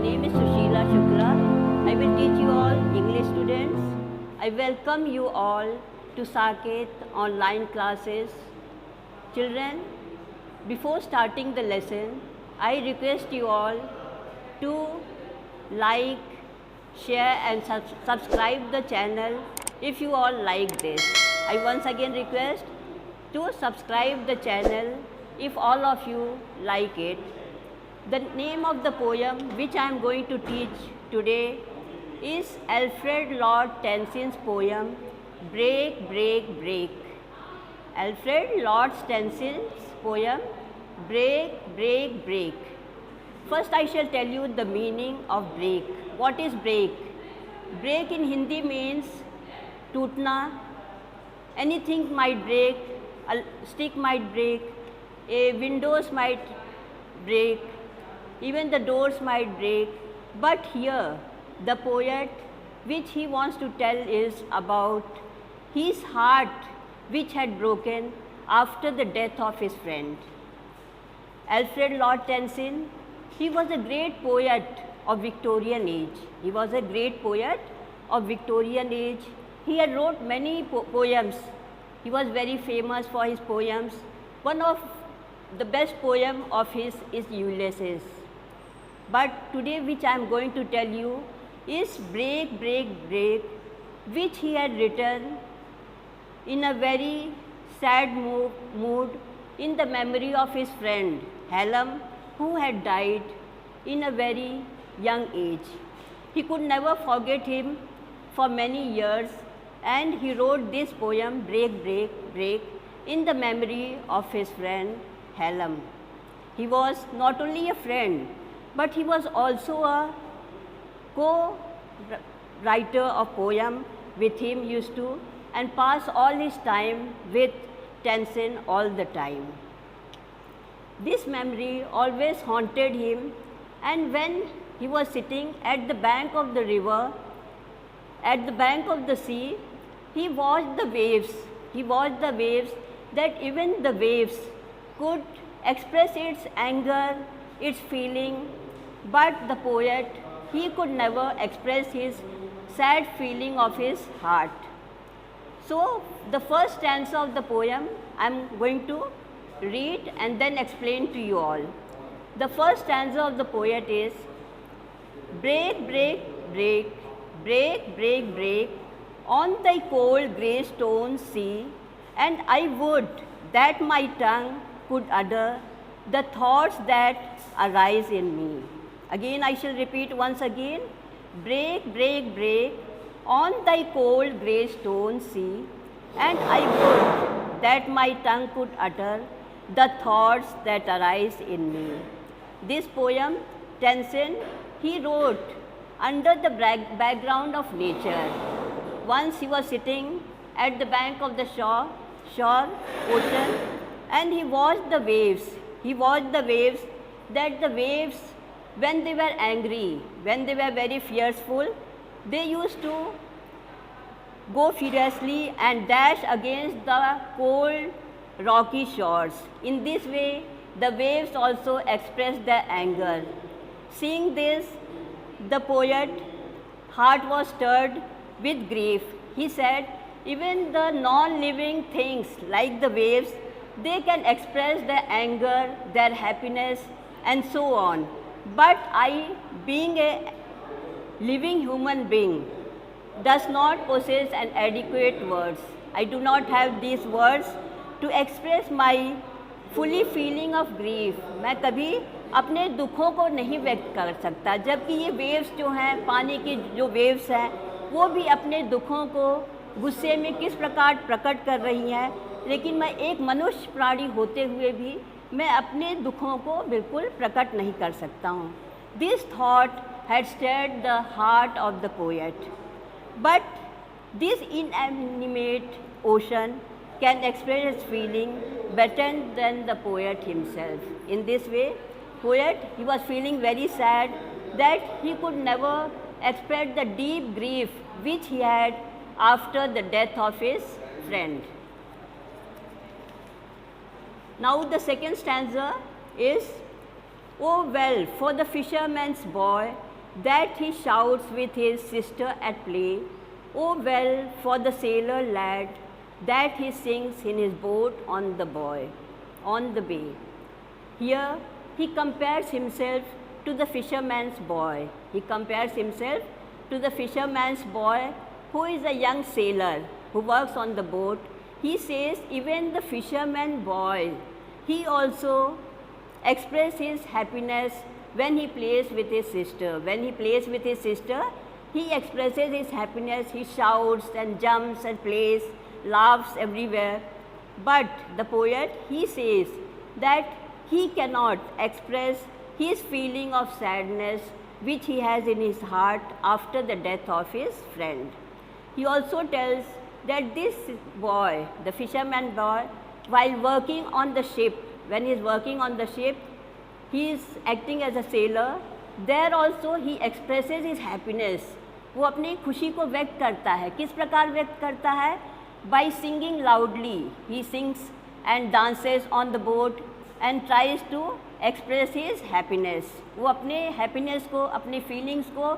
name is Sushila Shukla. I will teach you all English students. I welcome you all to Saket online classes. Children, before starting the lesson, I request you all to like, share and subscribe the channel if you all like this. I once again request to subscribe the channel if all of you like it. The name of the poem which I am going to teach today is Alfred Lord Tenson's poem Break, Break, Break. Alfred Lord Tenson's poem Break, Break, Break. First I shall tell you the meaning of break. What is break? Break in Hindi means tootna. Anything might break, a stick might break, a windows might break, even the doors might break. But here the poet which he wants to tell is about his heart which had broken after the death of his friend. Alfred Lord Tennyson, he was a great poet of Victorian age. He was a great poet of Victorian age. He had wrote many poems. He was very famous for his poems. One of the best poem of his is Ulysses. But today which I am going to tell you is Break, Break, Break, which he had written in a very sad mood in the memory of his friend Hallam, who had died in a very young age. He could never forget him for many years, and he wrote this poem Break, Break, Break in the memory of his friend Hallam. He was not only a friend, but he was also a co-writer of poem with him, used to, and pass all his time with Tennyson all the time. This memory always haunted him, and when he was sitting at the bank of the river, at the bank of the sea, he watched the waves. He watched the waves, that even the waves could express its anger, its feeling, but the poet, he could never express his sad feeling of his heart. So the first stanza of the poem I am going to read and then explain to you all. The first stanza of the poet is Break, break, break, break, break, break on thy cold grey stone sea, and I would that my tongue could utter the thoughts that arise in me. Again I shall repeat once again. Break, break, break on thy cold grey stone sea, and I would that my tongue could utter the thoughts that arise in me. This poem, Tennyson, he wrote under the background of nature. Once he was sitting at the bank of the shore, ocean, and he watched the waves. He watched the waves, that the waves, when they were angry, when they were very fearful, they used to go furiously and dash against the cold rocky shores. In this way, the waves also expressed their anger. Seeing this, the poet heart was stirred with grief. He said, even the non-living things like the waves, they can express their anger, their happiness, and so on. But I, being a living human being, does not possess an adequate words. I do not have these words to express my fully feeling of grief. मैं कभी अपने दुखों को नहीं व्यक्त कर सकता, जबकि ये वेव्स जो हैं, पानी की जो वेव्स हैं, वो भी अपने दुखों को गुस्से में किस प्रकार प्रकट कर रही हैं, लेकिन मैं एक मनुष्य प्राणी होते हुए भी मैं अपने दुखों को बिल्कुल प्रकट नहीं कर सकता हूँ. This thought had stirred the heart of the poet. But this inanimate ocean can express its feeling better than the poet himself. In this way, poet, he was feeling very sad that he could never express the deep grief which he had after the death of his friend. Now the second stanza is, oh well, for the fisherman's boy, that he shouts with his sister at play. Oh well for the sailor lad that he sings in his boat on the bay. Here he compares himself to the fisherman's boy. He compares himself to the fisherman's boy who is a young sailor who works on the boat. He says even the fisherman boy, he also expresses his happiness when he plays with his sister. When he plays with his sister, he expresses his happiness, he shouts and jumps and plays, laughs everywhere. But the poet, he says that he cannot express his feeling of sadness which he has in his heart after the death of his friend. He also tells that this boy, the fisherman boy, while working on the ship, when he is working on the ship, he is acting as a sailor. There also he expresses his happiness. वो अपनी खुशी को व्यक्त करता है. किस प्रकार व्यक्त करता है? By singing loudly. He sings and dances on the boat and tries to express his happiness. वो अपने happiness को, अपने feelings को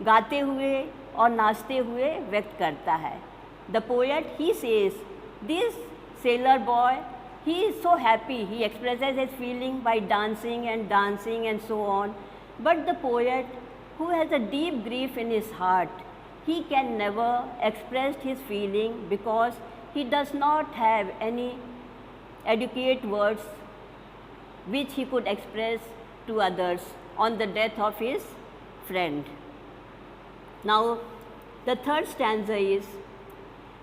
गाते हुए और नाचते हुए व्यक्त करता है. The poet, he says, this sailor boy, he is so happy. He expresses his feeling by dancing and so on. But the poet, who has a deep grief in his heart, he can never express his feeling because he does not have any adequate words which he could express to others on the death of his friend. Now, the third stanza is,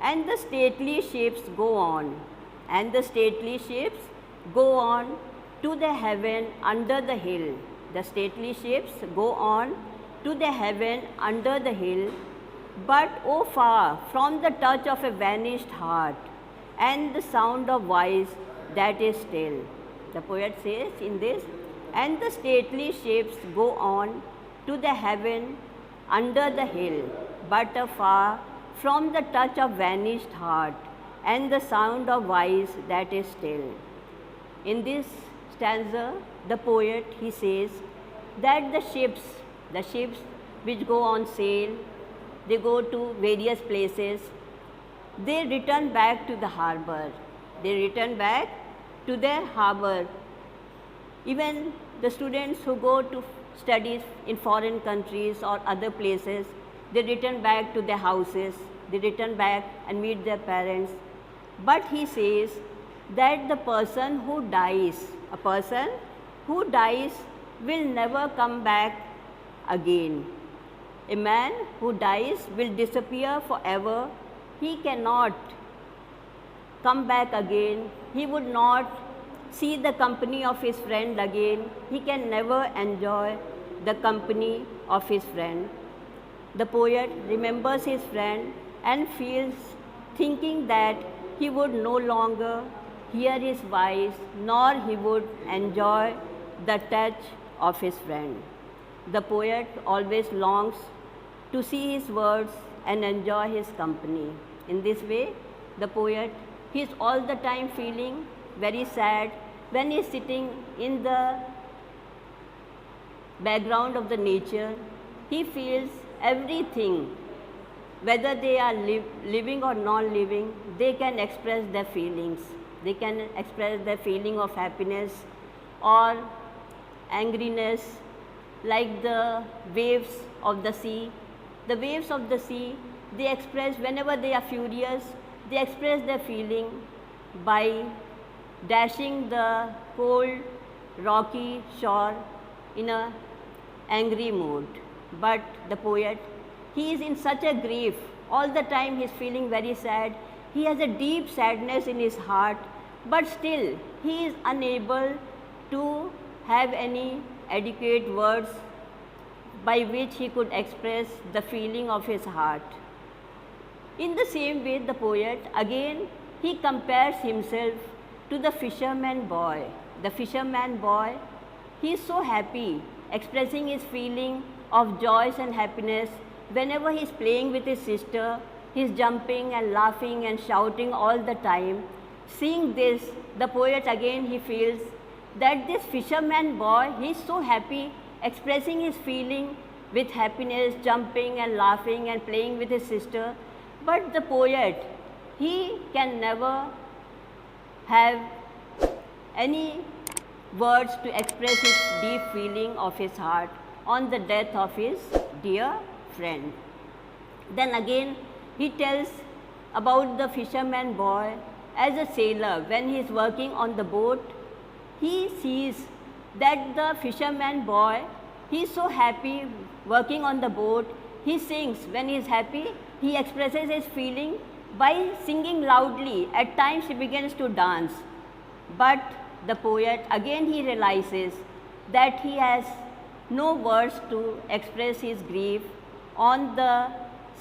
and the stately ships go on, and the stately ships go on to the heaven under the hill. The stately ships go on to the heaven under the hill, but oh far from the touch of a vanished heart and the sound of voice that is still. The poet says in this, and the stately ships go on to the heaven under the hill, but afar from the touch of vanished heart and the sound of voice that is still. In this stanza, the poet, he says that the ships which go on sail, they go to various places, they return back to the harbor. They return back to their harbor. Even the students who go to studies in foreign countries or other places, they return back to their houses, they return back and meet their parents. But he says that the person who dies, a person who dies will never come back again. A man who dies will disappear forever. He cannot come back again. He would not see the company of his friend again. He can never enjoy the company of his friend. The poet remembers his friend and feels, thinking that he would no longer hear his voice, nor he would enjoy the touch of his friend. The poet always longs to see his words and enjoy his company. In this way, the poet, he is all the time feeling very sad when he is sitting in the background of the nature. He feels everything, whether they are living or non-living, they can express their feelings. They can express their feeling of happiness or angriness, like the waves of the sea. The waves of the sea, they express, whenever they are furious, they express their feeling by dashing the cold, rocky shore in an angry mood. But the poet, he is in such a grief, all the time he is feeling very sad. He has a deep sadness in his heart, but still he is unable to have any adequate words by which he could express the feeling of his heart. In the same way, the poet, again, he compares himself to the fisherman boy. The fisherman boy, he is so happy, expressing his feeling of joy and happiness. Whenever he is playing with his sister, he is jumping and laughing and shouting all the time. Seeing this, the poet again, he feels that this fisherman boy, he is so happy, expressing his feeling with happiness, jumping and laughing and playing with his sister. But the poet, he can never have any words to express his deep feeling of his heart on the death of his dear friend. Then again he tells about the fisherman boy. As a sailor, when he is working on the boat, he sees that the fisherman boy, he is so happy working on the boat. He sings. When he is happy, he expresses his feeling by singing loudly. At times he begins to dance. But the poet, again he realizes that he has no words to express his grief on the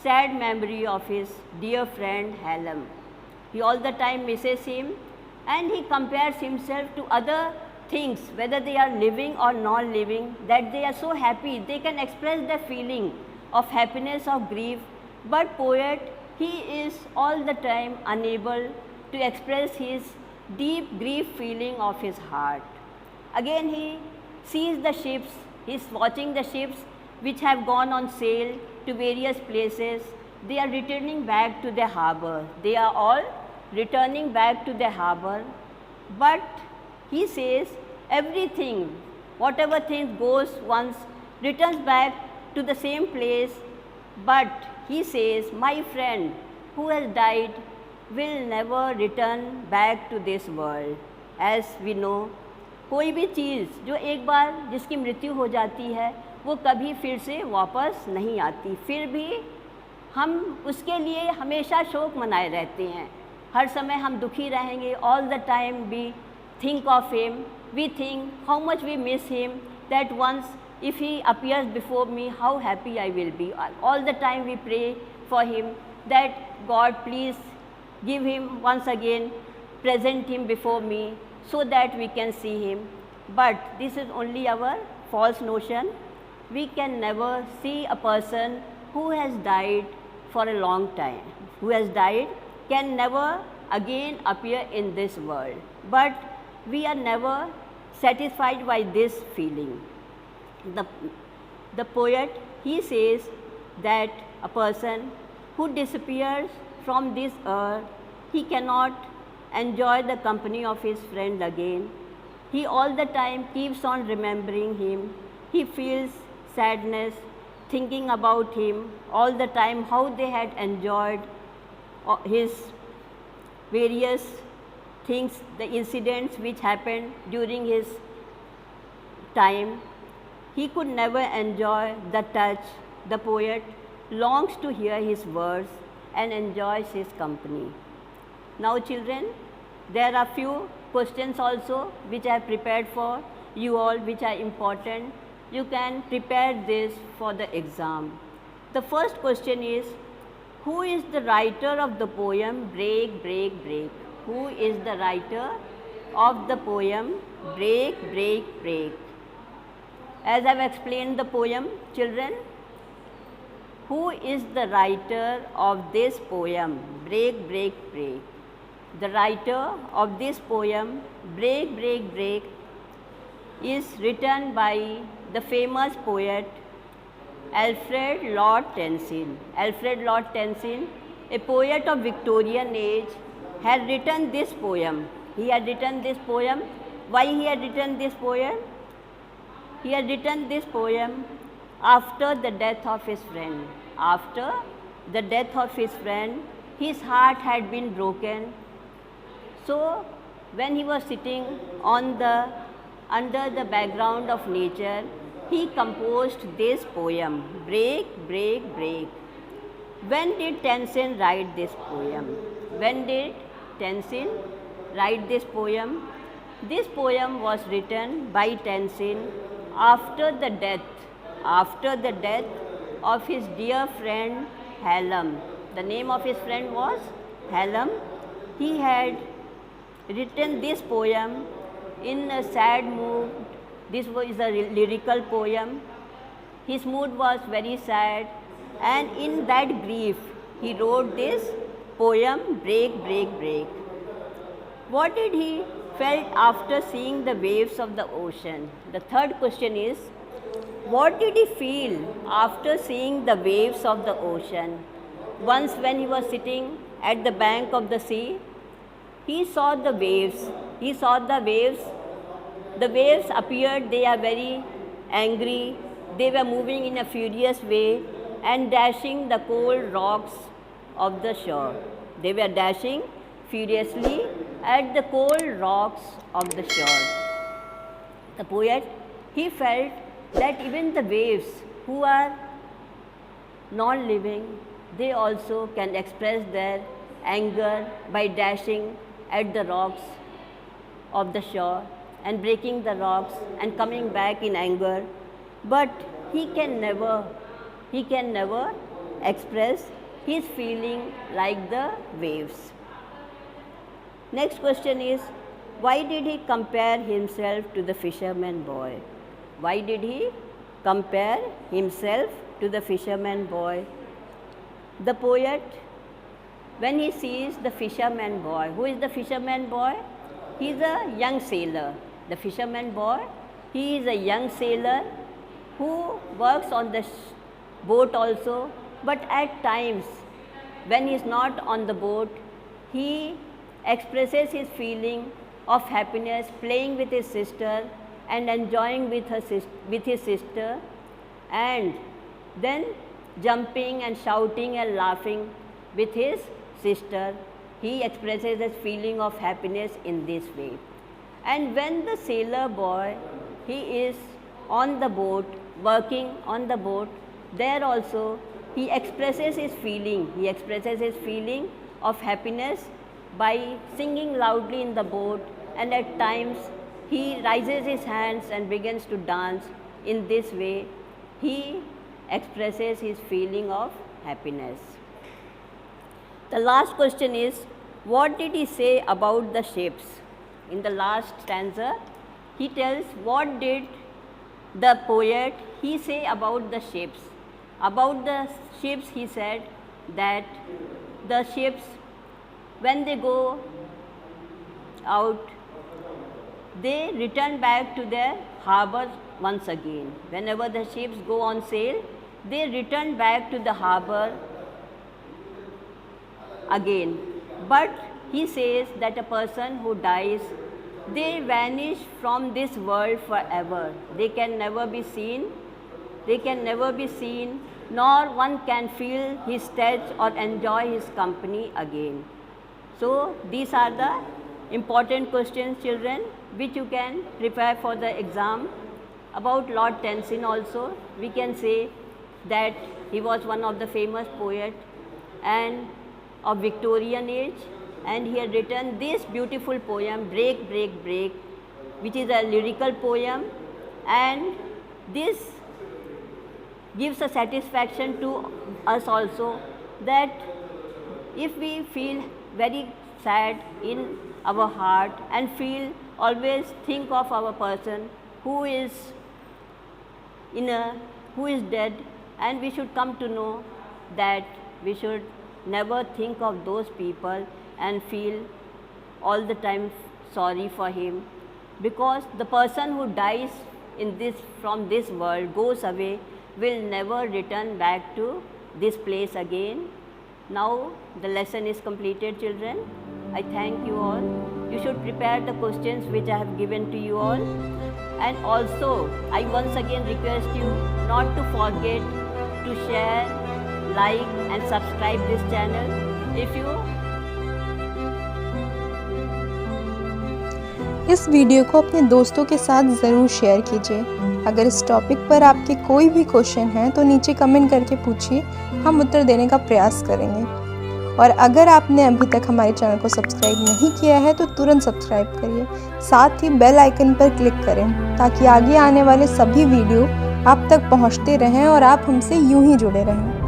sad memory of his dear friend Hallam. He all the time misses him, and he compares himself to other things, whether they are living or not living, that they are so happy, they can express their feeling of happiness, of grief. But poet, he is all the time unable to express his deep grief feeling of his heart. Again he sees the ships, he is watching the ships which have gone on sail to various places. They are returning back to the harbor. They are all returning back to the harbor. But he says everything, whatever thing goes once, returns back to the same place. But he says, my friend who has died will never return back to this world. As we know, कोई भी चीज़ जो एक बार जिसकी मृत्यु हो जाती है वो कभी फिर से वापस नहीं आती। फिर भी हम उसके लिए हमेशा शोक मनाए रहते हैं, हर समय हम दुखी रहेंगे। All the time we think of him, we think how much we miss him, that once if he appears before me, how happy I will be. All the time we pray for him that God please give him once again, present him before me so that we can see him. But this is only our false notion. We can never see a person who has died for a long time. Who has died can never again appear in this world. But we are never satisfied by this feeling. The poet, he says that a person who disappears from this earth, he cannot enjoy the company of his friend again. He all the time keeps on remembering him. He feels sadness thinking about him all the time, how they had enjoyed his various things, the incidents which happened during his time. He could never enjoy the touch. The poet longs to hear his words and enjoys his company. Now children, there are few questions also which I have prepared for you all, which are important. You can prepare this for the exam. The first question is, who is the writer of the poem Break, Break, Break? Who is the writer of the poem Break, Break, Break? As I have explained the poem, children, who is the writer of this poem, Break, Break, Break? The writer of this poem, Break, Break, Break, is written by the famous poet Alfred Lord Tennyson. Alfred Lord Tennyson, a poet of Victorian age, had written this poem. He had written this poem. Why he had written this poem? He had written this poem after the death of his friend. After the death of his friend, his heart had been broken. So, when he was sitting under the background of nature, he composed this poem, Break, Break, Break. When did Tennyson write this poem? When did Tennyson write this poem? This poem was written by Tennyson after the death of his dear friend Hallam. The name of his friend was Hallam. He had written this poem in a sad mood. This was a lyrical poem. His mood was very sad, and in that grief he wrote this poem Break, Break, Break. What did he felt after seeing the waves of the ocean? The third question is, What did he feel after seeing the waves of the ocean? Once, when he was sitting at the bank of the sea, he saw the waves. He saw the waves. The waves appeared, they are very angry. They were moving in a furious way and dashing the cold rocks of the shore. They were dashing furiously at the cold rocks of the shore. The poet, he felt that even the waves who are non-living, they also can express their anger by dashing at the rocks of the shore and breaking the rocks and coming back in anger. But he can never express his feeling like the waves. Next question is, why did he compare himself to the fisherman boy? Why did he compare himself to the fisherman boy? The poet, when he sees the fisherman boy, who is the fisherman boy? He is a young sailor. The fisherman boy, he is a young sailor who works on the boat also, but at times when he is not on the boat, he expresses his feeling of happiness playing with his sister and enjoying with his sister, and then jumping and shouting and laughing with his sister. He expresses his feeling of happiness in this way. And when the sailor boy, he is on the boat, working on the boat, there also he expresses his feeling. He expresses his feeling of happiness by singing loudly in the boat, and at times he raises his hands and begins to dance. In this way, he expresses his feeling of happiness. The last question is, what did he say about the ships? In the last stanza, he tells what did the poet he say about the ships. About the ships, he said that the ships, when they go out, they return back to their harbor once again. Whenever the ships go on sail, they return back to the harbor again. But he says that a person who dies, they vanish from this world forever. They can never be seen. They can never be seen, nor one can feel his touch or enjoy his company again. So these are the important questions, children, which you can prepare for the exam. About Lord Tennyson also, we can say that he was one of the famous poets and of Victorian age, and he had written this beautiful poem, Break, Break, Break, which is a lyrical poem, and this gives a satisfaction to us also, that if we feel very sad in our heart and feel, always think of our person who is dead, and we should come to know that we should never think of those people and feel all the time sorry for him, because the person who dies from this world, goes away, will never return back to this place again. Now the lesson is completed, children. I thank you all. You should prepare the questions which I have given to you all, and also I once again request you not to forget to share, like and subscribe this channel. If you इस video को अपने दोस्तों के साथ ज़रूर share कीजिए। अगर इस टॉपिक पर आपके कोई भी क्वेश्चन हैं तो नीचे कमेंट करके पूछिए, हम उत्तर देने का प्रयास करेंगे। और अगर आपने अभी तक हमारे चैनल को सब्सक्राइब नहीं किया है तो तुरंत सब्सक्राइब करिए, साथ ही बेल आइकन पर क्लिक करें ताकि आगे आने वाले सभी वीडियो आप तक पहुंचते रहें और आप हमसे यूं ही जुड़े रहें।